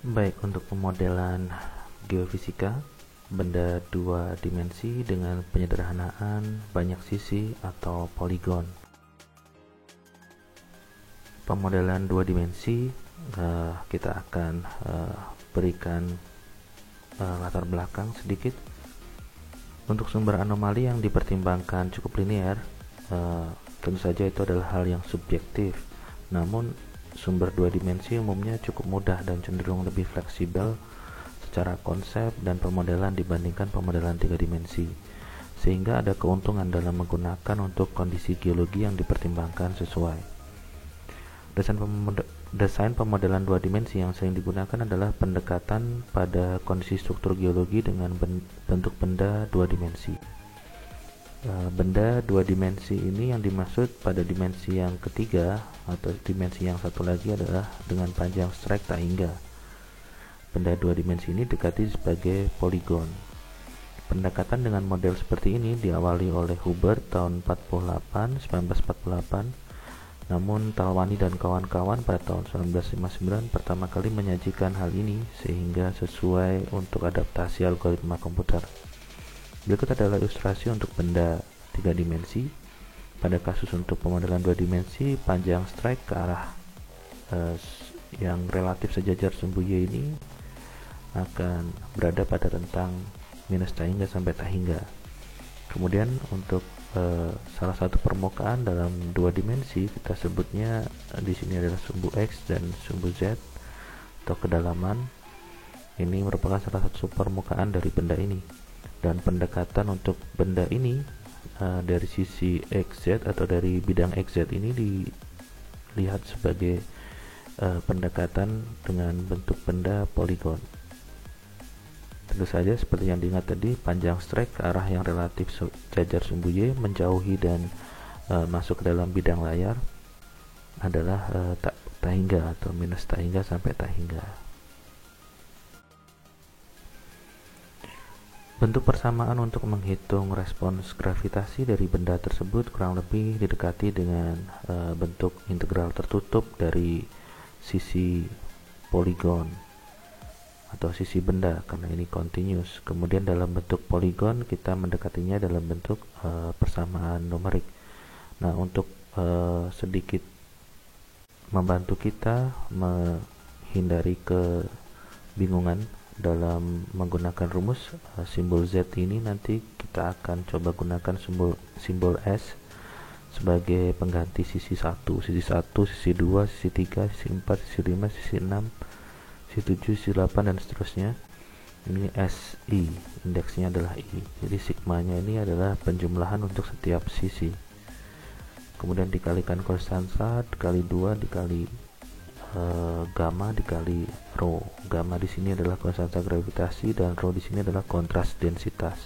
Baik, untuk pemodelan geofisika, benda dua dimensi dengan penyederhanaan banyak sisi atau poligon. Pemodelan dua dimensi, kita akan berikan latar belakang sedikit. Untuk sumber anomali yang dipertimbangkan cukup linear, tentu saja itu adalah hal yang subjektif. Namun sumber dua dimensi umumnya cukup mudah dan cenderung lebih fleksibel secara konsep dan pemodelan dibandingkan pemodelan tiga dimensi, sehingga ada keuntungan dalam menggunakan untuk kondisi geologi yang dipertimbangkan sesuai. Desain pemodelan dua dimensi yang sering digunakan adalah pendekatan pada kondisi struktur geologi dengan bentuk benda dua dimensi. Benda dua dimensi ini yang dimaksud pada dimensi yang ketiga atau dimensi yang satu lagi adalah dengan panjang strike tak hingga. Benda dua dimensi ini dikati sebagai poligon. Pendekatan dengan model seperti ini diawali oleh Hubbert tahun 1948, namun Talwani dan kawan-kawan pada tahun 1959 pertama kali menyajikan hal ini sehingga sesuai untuk adaptasi algoritma komputer. Berikut adalah ilustrasi untuk benda tiga dimensi. Pada kasus untuk pemodelan dua dimensi, panjang strike ke arah yang relatif sejajar sumbu Y ini akan berada pada rentang minus tak hingga sampai tak hingga. Kemudian untuk salah satu permukaan dalam dua dimensi, kita sebutnya di sini adalah sumbu X dan sumbu Z atau kedalaman. Ini merupakan salah satu permukaan dari benda ini. Dan pendekatan untuk benda ini dari sisi XZ atau dari bidang XZ ini dilihat sebagai pendekatan dengan bentuk benda poligon. Tentu saja seperti yang diingat tadi, panjang strike ke arah yang relatif sejajar sumbu Y menjauhi dan masuk ke dalam bidang layar adalah tak hingga atau minus tak hingga sampai tak hingga. Bentuk persamaan untuk menghitung respons gravitasi dari benda tersebut kurang lebih didekati dengan bentuk integral tertutup dari sisi poligon atau sisi benda, karena ini continuous. Kemudian dalam bentuk poligon kita mendekatinya dalam bentuk persamaan numerik. Nah, untuk sedikit membantu kita menghindari kebingungan dalam menggunakan rumus simbol Z ini, nanti kita akan coba gunakan simbol S sebagai pengganti sisi 1, sisi 2, sisi 3, sisi 4, sisi 5, sisi 6, sisi 7, sisi 8 dan seterusnya. Ini SI, indeksnya adalah I. Jadi sigmanya ini adalah penjumlahan untuk setiap sisi. Kemudian dikalikan konstanta dikali 2 dikali gamma dikali rho. Gamma di sini adalah konstanta gravitasi dan rho di sini adalah kontras densitas.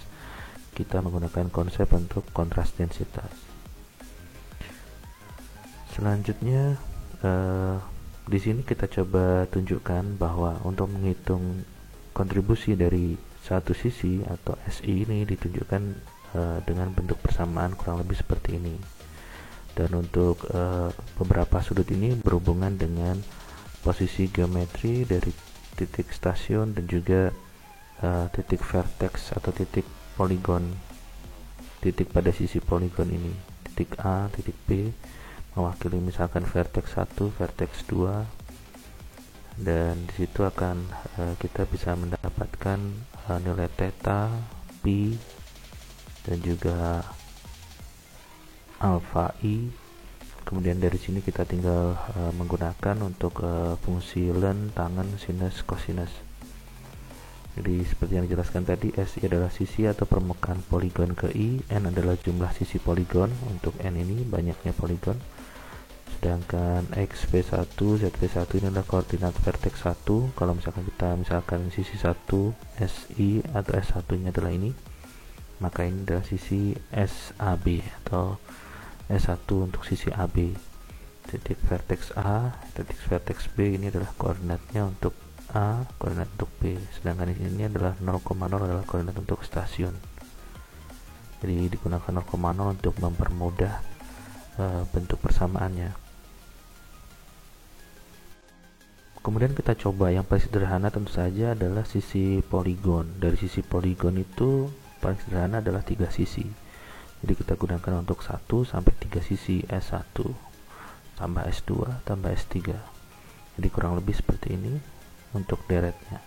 Kita menggunakan konsep untuk kontras densitas. Selanjutnya di sini kita coba tunjukkan bahwa untuk menghitung kontribusi dari satu sisi atau SI ini ditunjukkan dengan bentuk persamaan kurang lebih seperti ini. Dan untuk beberapa sudut ini berhubungan dengan posisi geometri dari titik stasiun dan juga titik vertex atau titik poligon, titik pada sisi poligon ini. Titik A, titik B mewakili misalkan vertex 1, vertex 2, dan disitu akan kita bisa mendapatkan nilai theta, pi, dan juga alpha i. Kemudian dari sini kita tinggal menggunakan untuk fungsi len, tangen, sinus, cosinus. Jadi seperti yang dijelaskan tadi, SI adalah sisi atau permukaan poligon ke I, N adalah jumlah sisi poligon. Untuk N ini banyaknya poligon. Sedangkan XV1, ZV1 ini adalah koordinat vertex 1. Kalau misalkan kita sisi 1 SI atau S1 nya adalah ini, maka ini adalah sisi SAB atau S1 untuk sisi AB. Titik vertex A, titik vertex B ini adalah koordinatnya untuk A, koordinat untuk B. Sedangkan ini adalah 0,0 adalah koordinat untuk stasiun. Jadi digunakan 0,0 untuk mempermudah bentuk persamaannya. Kemudian kita coba yang paling sederhana tentu saja adalah sisi poligon. Dari sisi poligon itu paling sederhana adalah 3 sisi. Jadi kita gunakan untuk 1 sampai 3 sisi, S1 tambah S2 tambah S3. Jadi kurang lebih seperti ini untuk deretnya.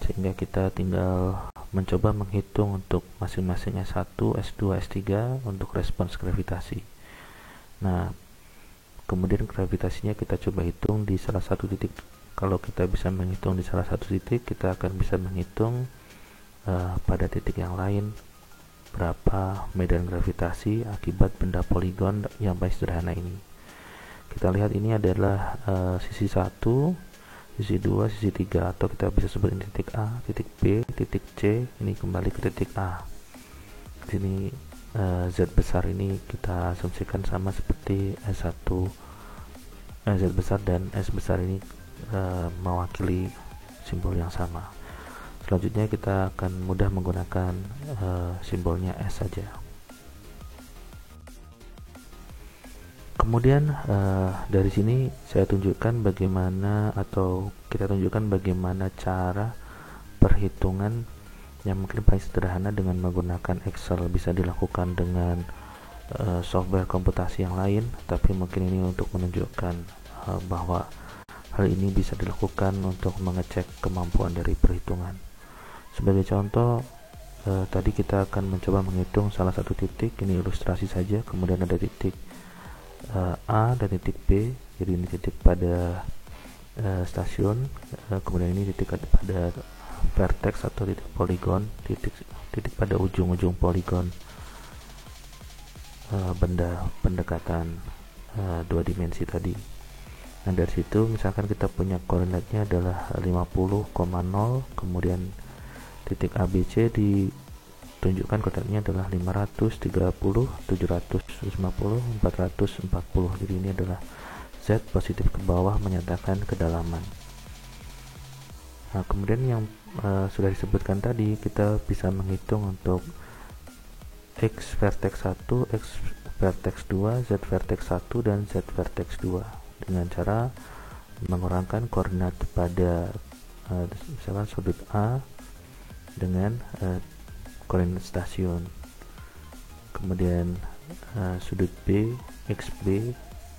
Sehingga kita tinggal mencoba menghitung untuk masing-masing S1, S2, S3 untuk respons gravitasi. Nah, kemudian gravitasinya kita coba hitung di salah satu titik. Kalau kita bisa menghitung di salah satu titik, kita akan bisa menghitung pada titik yang lain berapa medan gravitasi akibat benda poligon yang paling sederhana ini. Kita lihat ini adalah sisi 1, sisi 2, sisi 3, atau kita bisa sebut ini titik A, titik B, titik C, ini kembali ke titik A. Di sini Z besar ini kita asumsikan sama seperti S1, Z besar dan S besar ini mewakili simbol yang sama. Selanjutnya kita akan mudah menggunakan simbolnya S saja. Kemudian dari sini saya tunjukkan bagaimana, atau kita tunjukkan bagaimana cara perhitungan yang mungkin paling sederhana dengan menggunakan Excel. Bisa dilakukan dengan software komputasi yang lain, tapi mungkin ini untuk menunjukkan bahwa hal ini bisa dilakukan untuk mengecek kemampuan dari perhitungan. Sebagai contoh, tadi kita akan mencoba menghitung salah satu titik, ini ilustrasi saja. Kemudian ada titik A dan titik B, jadi ini titik pada stasiun, kemudian ini titik pada vertex atau titik poligon, titik pada ujung-ujung poligon benda pendekatan 2 dimensi tadi. Nah, dari situ misalkan kita punya koordinatnya adalah 50,0, kemudian titik ABC ditunjukkan koordinatnya adalah 530, 750, 440. Jadi ini adalah Z positif ke bawah menyatakan kedalaman. Nah, kemudian yang sudah disebutkan tadi, kita bisa menghitung untuk X vertex 1, X vertex 2, Z vertex 1, dan Z vertex 2 dengan cara mengurangkan koordinat pada misalkan sudut A dengan koordinat stasiun, kemudian sudut B, XB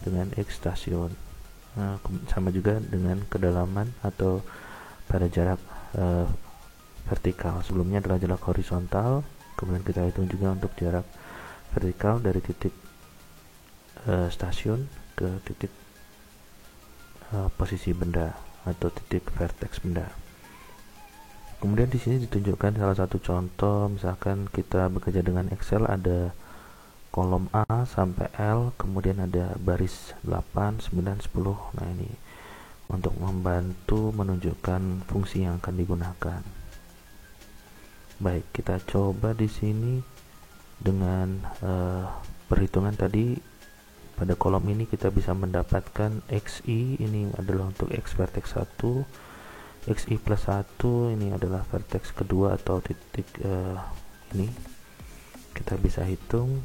dengan X stasiun, sama juga dengan kedalaman atau pada jarak vertikal. Sebelumnya adalah jarak horizontal, kemudian kita hitung juga untuk jarak vertikal dari titik stasiun ke titik posisi benda atau titik vertex benda. Kemudian di sini ditunjukkan salah satu contoh, misalkan kita bekerja dengan Excel, ada kolom A sampai L, kemudian ada baris 8, 9, 10. Nah, ini untuk membantu menunjukkan fungsi yang akan digunakan. Baik, kita coba di sini dengan perhitungan tadi. Pada kolom ini kita bisa mendapatkan XI, ini adalah untuk X vertex 1, XI plus 1 ini adalah vertex kedua atau titik ini. Kita bisa hitung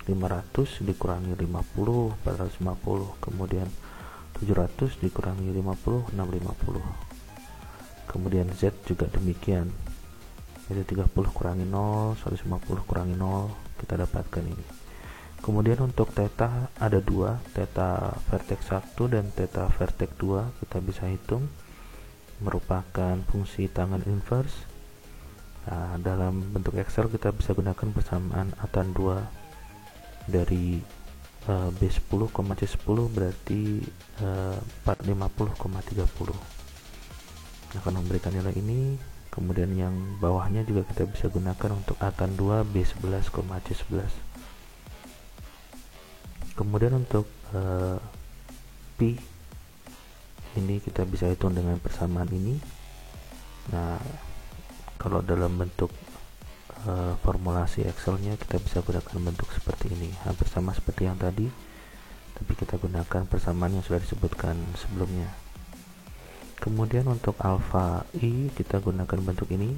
500 dikurangi 50, 450, kemudian 700 dikurangi 50, 650. Kemudian Z juga demikian, itu 30 kurangi 0, 150 kurangi 0, kita dapatkan ini. Kemudian untuk theta ada 2, theta vertex 1 dan theta vertex 2, kita bisa hitung, merupakan fungsi tangan inverse. Nah, dalam bentuk Excel kita bisa gunakan persamaan atan 2 dari B10, C10 berarti 450,30 akan memberikan nilai ini. Kemudian yang bawahnya juga kita bisa gunakan untuk atan 2 B11, C11. Kemudian untuk Pi ini kita bisa hitung dengan persamaan ini. Nah, kalau dalam bentuk formulasi Excelnya kita bisa gunakan bentuk seperti ini, hampir sama seperti yang tadi, tapi kita gunakan persamaan yang sudah disebutkan sebelumnya. Kemudian untuk alfa I kita gunakan bentuk ini.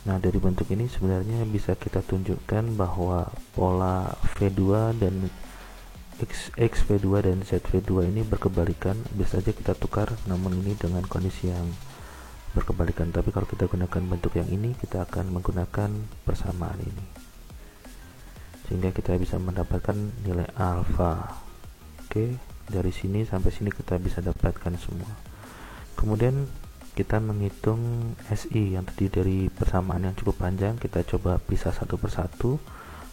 Nah, dari bentuk ini sebenarnya bisa kita tunjukkan bahwa pola V2 dan XV2 dan ZV2 ini berkebalikan, bisa saja kita tukar, namun ini dengan kondisi yang berkebalikan. Tapi kalau kita gunakan bentuk yang ini, kita akan menggunakan persamaan ini, sehingga kita bisa mendapatkan nilai alfa. Oke, dari sini sampai sini kita bisa dapatkan semua. Kemudian kita menghitung SI yang terdiri dari persamaan yang cukup panjang. Kita coba pisah satu persatu.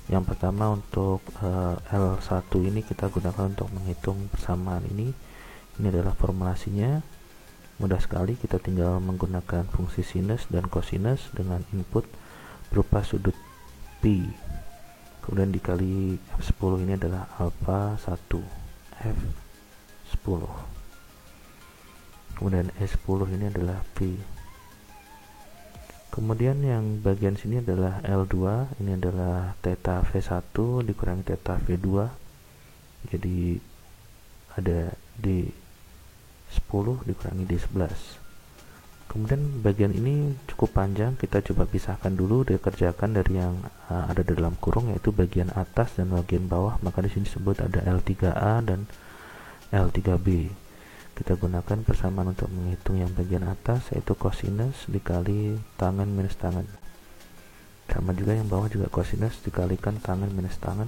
Yang pertama untuk L1 ini kita gunakan untuk menghitung persamaan ini. Ini adalah formulasinya. Mudah sekali, kita tinggal menggunakan fungsi sinus dan kosinus dengan input berupa sudut pi. Kemudian dikali F10, ini adalah alfa 1 F10. Kemudian S10 ini adalah pi. Kemudian yang bagian sini adalah L2, ini adalah theta V1 dikurangi theta V2. Jadi ada di 10 dikurangi di 11. Kemudian bagian ini cukup panjang, kita coba pisahkan dulu, dikerjakan dari yang ada di dalam kurung, yaitu bagian atas dan bagian bawah. Maka di sini disebut ada L3A dan L3B. Kita gunakan persamaan untuk menghitung yang bagian atas, yaitu kosinus dikali tangan minus tangan. Sama juga yang bawah, juga kosinus dikalikan tangan minus tangan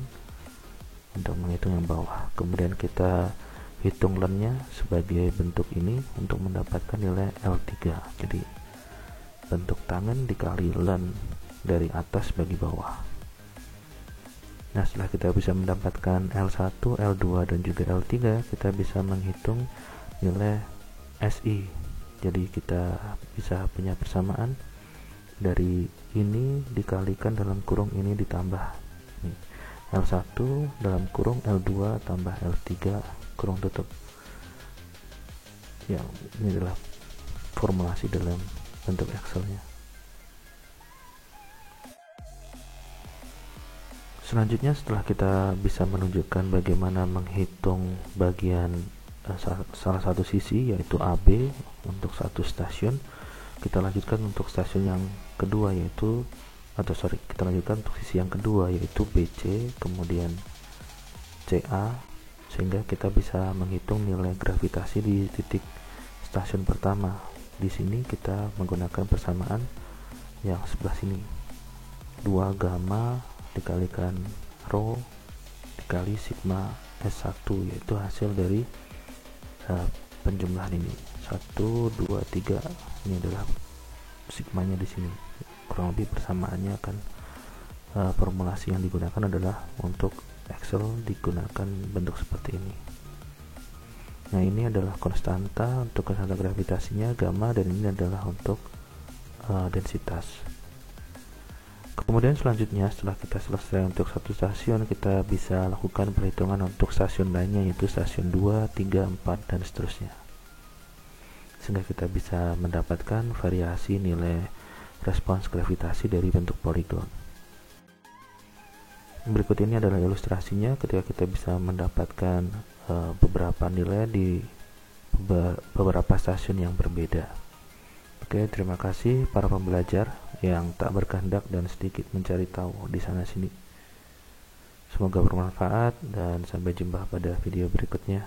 untuk menghitung yang bawah. Kemudian kita hitung lennya sebagai bentuk ini untuk mendapatkan nilai L3. Jadi bentuk tangan dikali len dari atas bagi bawah. Nah, setelah kita bisa mendapatkan L1, L2 dan juga L3, kita bisa menghitung nilai SI. Jadi kita bisa punya persamaan dari ini dikalikan dalam kurung ini ditambah ini. L1 dalam kurung L2 tambah L3 kurung tutup. Ya, ini adalah formulasi dalam bentuk Excelnya. Selanjutnya, setelah kita bisa menunjukkan bagaimana menghitung bagian salah satu sisi, yaitu AB untuk satu stasiun, kita lanjutkan untuk stasiun yang kedua, yaitu kita lanjutkan untuk sisi yang kedua, yaitu BC kemudian CA, sehingga kita bisa menghitung nilai gravitasi di titik stasiun pertama. Di sini kita menggunakan persamaan yang sebelah sini, 2 gamma dikalikan rho dikali sigma S1, yaitu hasil dari penjumlahan ini 1, 2, 3. Ini adalah sigmanya di sini. Kurang lebih persamaannya akan formulasi yang digunakan adalah untuk Excel digunakan bentuk seperti ini. Nah, ini adalah konstanta untuk konstanta gravitasinya gamma, dan ini adalah untuk densitas. Kemudian selanjutnya, setelah kita selesai untuk satu stasiun, kita bisa lakukan perhitungan untuk stasiun lainnya, yaitu stasiun 2, 3, 4 dan seterusnya, sehingga kita bisa mendapatkan variasi nilai respons gravitasi dari bentuk poligon. Berikut ini adalah ilustrasinya ketika kita bisa mendapatkan beberapa nilai di beberapa stasiun yang berbeda. Oke, terima kasih para pembelajar yang tak berkehendak dan sedikit mencari tahu di sana sini. Semoga bermanfaat dan sampai jumpa pada video berikutnya.